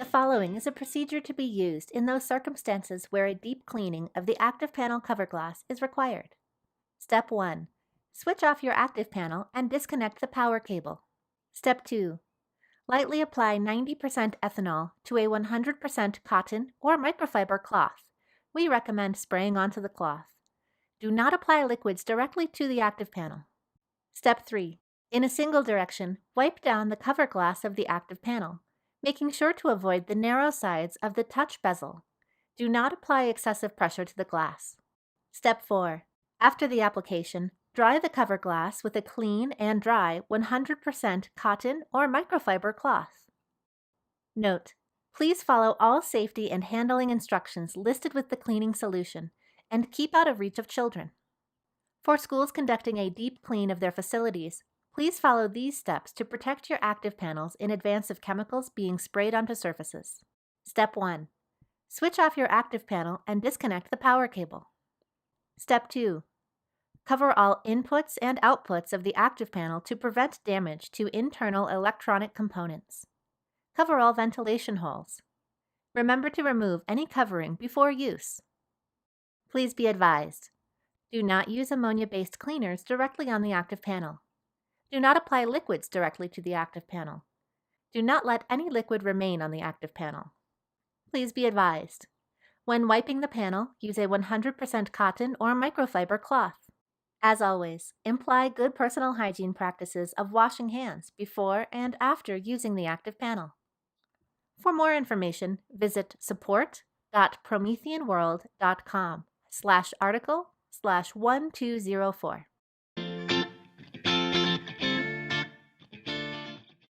following is a procedure to be used in those circumstances where a deep cleaning of the ActivPanel cover glass is required. Step 1. Switch off your ActivPanel and disconnect the power cable. Step 2. Lightly apply 90% ethanol to a 100% cotton or microfiber cloth. We recommend spraying onto the cloth. Do not apply liquids directly to the ActivPanel. Step 3. In a single direction, wipe down the cover glass of the ActivPanel, making sure to avoid the narrow sides of the touch bezel. Do not apply excessive pressure to the glass. Step 4. After the application, dry the cover glass with a clean and dry 100% cotton or microfiber cloth. Note: please follow all safety and handling instructions listed with the cleaning solution and keep out of reach of children. For schools conducting a deep clean of their facilities, please follow these steps to protect your ActivPanels in advance of chemicals being sprayed onto surfaces. Step 1. Switch off your ActivPanel and disconnect the power cable. Step 2. Cover all inputs and outputs of the ActivPanel to prevent damage to internal electronic components. Cover all ventilation holes. Remember to remove any covering before use. Please be advised: do not use ammonia-based cleaners directly on the ActivPanel. Do not apply liquids directly to the ActivPanel. Do not let any liquid remain on the ActivPanel. Please be advised: when wiping the panel, use a 100% cotton or microfiber cloth. As always, imply good personal hygiene practices of washing hands before and after using the ActivPanel. For more information, visit support.prometheanworld.com/article/1204.